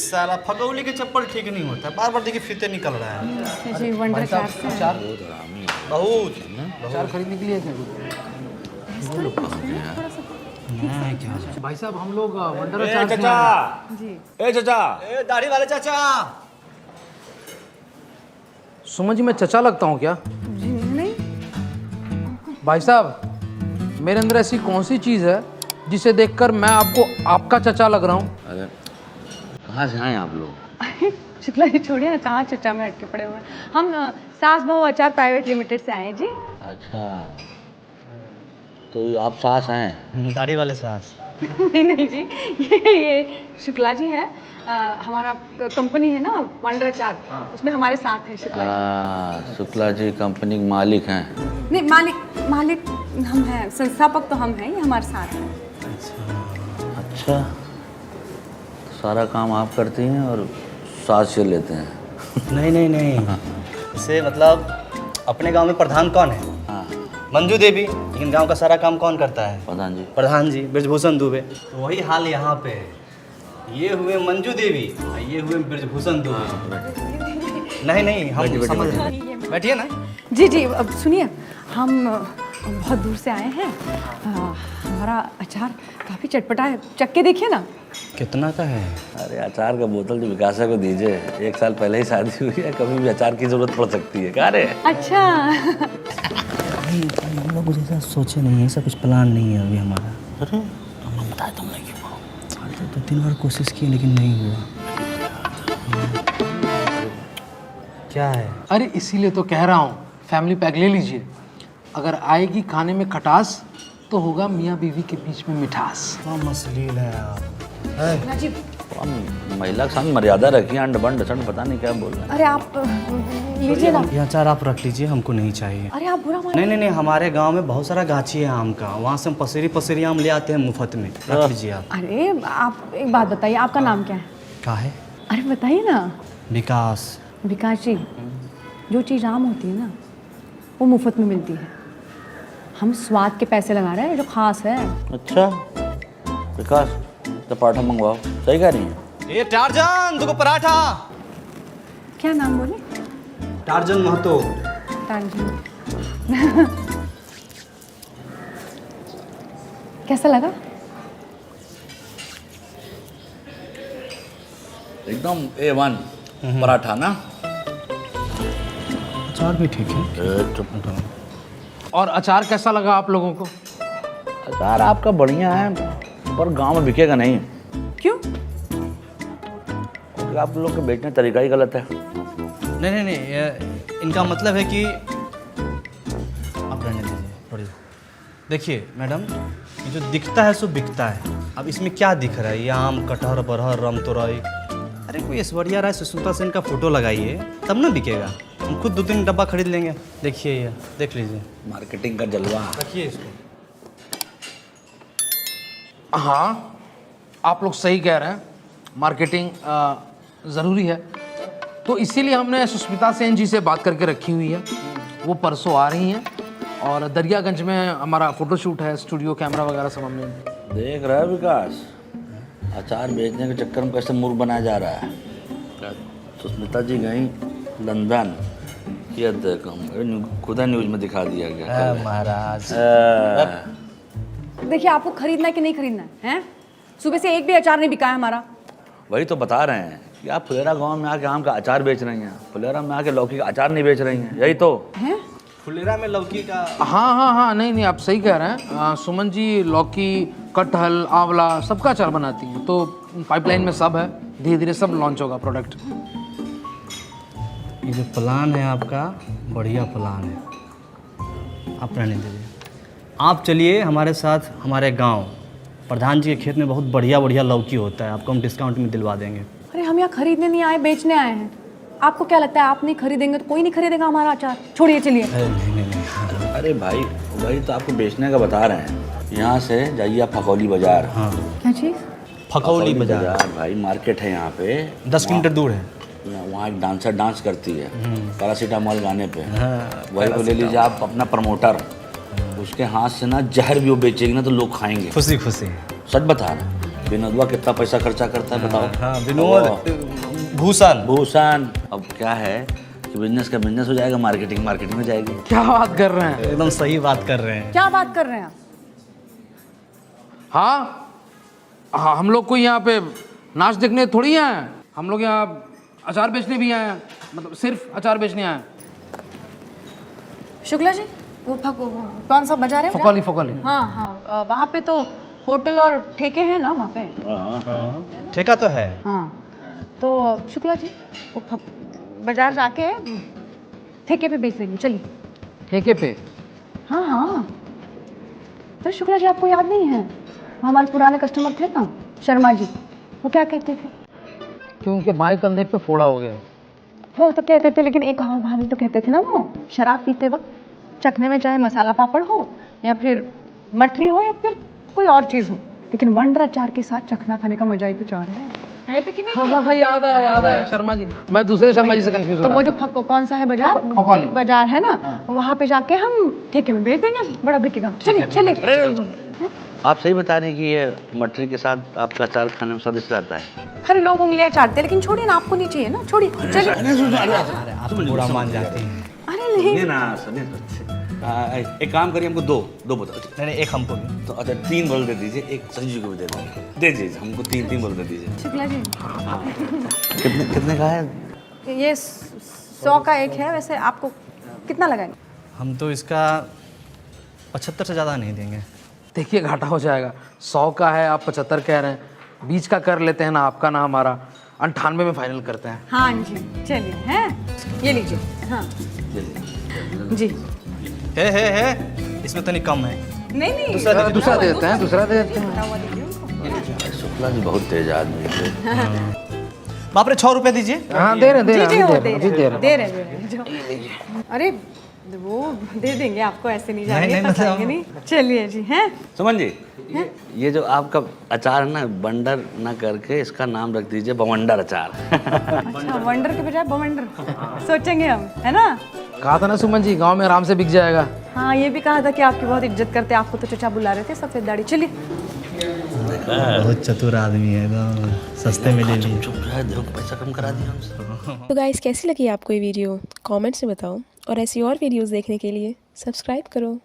साला फगौली के चप्पल ठीक नहीं होता, बार बार देखिए फीते निकल रहा है। जी वंडर कार से अचार बहुत अचार खरीदने के लिए क्या भाई साहब हम लोग वंडर अचार से चाचा जी ए चाचा ए दाढ़ी वाले चाचा। सुमन जी मैं चचा लगता हूँ क्या? जी नहीं भाई साहब मेरे अंदर ऐसी कौन सी चीज़ है जिसे देखकर मैं आपको आपका चचा लग रहा हूँ? अरे कहाँ से आए आप लोग? शुक्ला जी छोड़िए ना, कहाँ चचा में अटके पड़े हुए हैं। हम सास बहू अचार प्राइवेट लिमिटेड से आए हैं जी। अच्छा तो आप सास हैं? दाढ़ी वाले सास। नहीं नहीं जी, ये शुक्ला जी है। हमारा कंपनी है ना वंडर अचार, उसमें हमारे साथ है शुक्ला शुक्ला जी कंपनी के मालिक हैं। जी। नहीं मालिक हम हैं, संस्थापक तो हम हैं, ये हमारे साथ हैं। अच्छा तो सारा काम आप करती हैं और सास से लेते हैं? नहीं इसे मतलब अपने गांव में प्रधान कौन है? हाँ मंजू देवी। लेकिन गांव का सारा काम कौन करता है? प्रधान जी ब्रजभूषण दुबे। तो वही हाल यहाँ पे है। ये हुए मंजू देवी और ये हुए ब्रजभूषण दुबे। नहीं हम समझ रहे हैं। बैठिए ना। जी अब सुनिए, हम बहुत दूर से आए हैं। हमारा अचार काफ़ी चटपटा है, चख के देखिए ना। कितना का है? अरे अचार का बोतल जो विकासा को दीजिए, 1 साल पहले ही शादी हुई है, कभी भी अचार की जरूरत पड़ सकती है। क्या रे? अच्छा हम लोग कुछ ऐसा सोचे नहीं है, ऐसा कुछ प्लान नहीं है अभी हमारा। अरे हमने बताया तुमने क्यों? तो 3 बार कोशिश की लेकिन नहीं हुआ। क्या है? अरे इसीलिए तो कह रहा हूँ फैमिली पैक ले लीजिए। अगर आएगी खाने में खटास तो होगा मियाँ बीवी के बीच में मिठास। हाँ मसलील है आप। जी हम महिला के सामने मर्यादा रखिए, अंड बंड सट पता नहीं क्या बोल रहे हैं। अरे आप लीजिए ना। ये अचार आप रख लीजिए, हमको नहीं चाहिए। अरे आप बुरा मान नहीं हमारे गांव में बहुत सारा गाछी है आम का, वहाँ से हम पसेरी आम ले आते हैं मुफ्त में। रख लीजिए आप। अरे आप एक बात बताइए, आपका नाम क्या है? क्या है? अरे बताइए ना। विकास। विकास जी, जो चीज़ आम होती है ना वो मुफ्त में मिलती है। हम स्वाद के पैसे लगा रहे हैं, जो खास है। अच्छा विकास तो पराठा मंगवाओ। सही कह रही हैं? ये टार्जन दुगो पराठा। क्या नाम बोले? टार्जन महतो। टार्जन। कैसा लगा? एकदम A1 पराठा ना। अचार भी ठीक है। और अचार कैसा लगा आप लोगों को? अचार आपका बढ़िया है पर गांव में बिकेगा नहीं, क्यों? क्योंकि आप लोग का बेचने का तरीका ही गलत है। नहीं इनका मतलब है कि आप रहने दीजिए थोड़ी। देखिए मैडम, ये जो दिखता है सो बिकता है। अब इसमें क्या दिख रहा है? ये आम, कटहर, बरहर, रामतोरई। अरे कोई ऐश्वर्या राय सुष्मिता सेन का फोटो लगाइए तब ना बिकेगा। हम खुद 2-3 डब्बा खरीद लेंगे। देखिए ये देख लीजिए, मार्केटिंग का जलवा। रखिए इसको। हाँ आप लोग सही कह रहे हैं, मार्केटिंग ज़रूरी है। तो इसीलिए हमने सुष्मिता सेन जी से बात करके रखी हुई है। वो परसों आ रही हैं और दरियागंज में हमारा फ़ोटोशूट है, स्टूडियो कैमरा वगैरह सब हमने। देख रहा है विकास, अचार बेचने के चक्कर में कैसे मूर्ख बनाया जा रहा है। सुष्मिता जी गई लंदन, ये खुदा न्यूज़ में दिखा दिया गया। महाराज देखिए आपको खरीदना है कि नहीं खरीदना है? सुबह से एक भी अचार नहीं बिका है हमारा। वही तो बता रहे हैं कि आप फुलेरा गांव में आके आम का अचार बेच रही हैं, फुलेरा में आके लौकी का अचार नहीं बेच रही हैं। यही तो हैं? फुलेरा में लौकी का। हाँ नहीं आप सही कह रहे हैं। सुमन जी लौकी, कटहल, आंवला सबका अचार बनाती हैं। तो पाइपलाइन में सब है, धीरे धीरे सब लॉन्च होगा प्रोडक्ट। ये जो प्लान है आपका बढ़िया प्लान है, आप रहने दीजिए। आप चलिए हमारे साथ हमारे गांव, प्रधान जी के खेत में बहुत बढ़िया लौकी होता है, आपको हम डिस्काउंट में दिलवा देंगे। अरे हम यहाँ खरीदने नहीं आए, बेचने आए हैं। आपको क्या लगता है आप नहीं खरीदेंगे तो कोई नहीं खरीदेगा हमारा अचार? छोड़िए चलिए। अरे नहीं। अरे भाई वही तो आपको बेचने का बता रहे हैं। यहाँ से जाइए आप फकौली बाजार। हाँ क्या चीज़? फकौली बाजार भाई मार्केट है यहाँ पे, 10 किलोमीटर दूर है। वहाँ एक डांसर डांस करती है पैरासीटामोल गाने पे। वही को ले लीजिए आप अपना प्रमोटर, उसके हाथ से ना जहर भी वो बेचेगी ना तो लोग खाएंगे। खुशी सच बता रहा। विनोदवा कितना पैसा खर्चा करता है बताओ। हाँ विनोद भूषण। भूषण अब क्या है कि बिजनेस का बिजनेस हो जाएगा, मार्केटिंग मार्केटिंग हो जाएगी। क्या बात कर रहे हैं? एकदम सही बात कर रहे हैं। क्या बात कर रहे हैं आप? हाँ हाँ, हम लोग को यहाँ पे नाच देखने थोड़ी आए हैं, हम लोग यहाँ अचार बेचने भी आए हैं, मतलब सिर्फ अचार बेचने आए हैं। शुक्ला जी, वो कौन सा बाजार है? फकौली फकौली। हाँ हाँ, वहाँ पे तो होटल और ठेके हैं ना वहाँ पे। ठेका तो है। हाँ तो शुक्ला जी, वो बाजार जाके ठेके पे बेच देंगे, चलिए। ठेके पे? हाँ हाँ। तो शुक्ला जी, आपको याद नहीं है वो हमारे पुराने कस्टमर थे ना, शर्मा जी, वो क्या कहते थे? कि उनके बाएं कंधे पे फोड़ा हो गया। वो तो कहते थे, लेकिन एक और भाभी तो कहते थे ना, वो शराब पीते वक्त चखने में चाहे मसाला पापड़ हो या फिर मठरी हो या फिर कोई और चीज़ हो, लेकिन वंडर अचार के साथ चखना खाने का मजा ही कुछ और है। हाँ भाई, याद आया शर्मा जी, मैं दूसरे शर्मा जी से कंफ्यूज तो वो जो कौन सा है बाजार, फकौली बाजार है ना, वहाँ पे जाके हम ठेके में बेच देंगे, बड़ा बिकेगा। चलिए चलिए। आप सही बता रहे हैं कि ये मटरी के साथ आपका अचार खाने में स्वादिष्ट रहता है। हर लोग उंगलियां चाटते हैं, लेकिन छोड़िए ना, आपको नहीं चाहिए ना, छोड़िए चलिए। अरे आप बुरा मान जाते हैं। अरे नहीं, ना सुनिए, एक काम करिए, हमको दो बोतल। नहीं एक हमको भी। तो अच्छा 3 बोतल दे दीजिए, एक संजू को भी दे दीजिए, हमको 3 बोतल दे दीजिए। शुक्ला जी, कितने का है? ये 100 का एक है, वैसे आपको कितना लगाएंगे? हम तो इसका 75 से ज़्यादा नहीं देंगे। देखिए घाटा हो जाएगा, 100 का है, आप 75 कह रहे हैं, 20 का कर लेते हैं ना, आपका ना हमारा, 98 में फाइनल करते हैं। हाँ जी चलिए, हैं ये लीजिए। हाँ जी। है इसमें तो नहीं कम है। नहीं नहीं, दूसरा दे देते हैं, दूसरा दे देते हैं। भरा हुआ दीजिए उनको। शुक्ला जी बहुत तेज आदमी है। बाप रे 6 रुपये दीजिए। हाँ दे रहे जी जी, वो दे रहे। दे रहे। अरे वो दे देंगे आपको, ऐसे नहीं नहीं, जाएंगे, मतलब- फंसाएंगे नहीं। चलिए जी, हैं। सुमन जी, ये जो आपका अचार है ना, बंडर ना करके इसका नाम रख दीजिए बवंडर अचार। अच्छा, वंडर के बजाय बवंडर सोचेंगे हम, है ना? कहा था ना सुमन जी, गांव में आराम से बिक जाएगा। हाँ, ये भी कहा था कि आपकी बहुत इज्जत करते, आपको तो चचा बुला रहे थे, सफेद दाढ़ी। चलिए। बहुत चतुर आदमी है, एकदम सस्ते में ले लिए। चुप रहा, देखो पैसा कम करा दिया हमसे। तो गाइस, कैसी लगी आपको ये वीडियो? कमेंट्स में बताओ, और ऐसी और वीडियोस देखने के लिए सब्सक्राइब करो।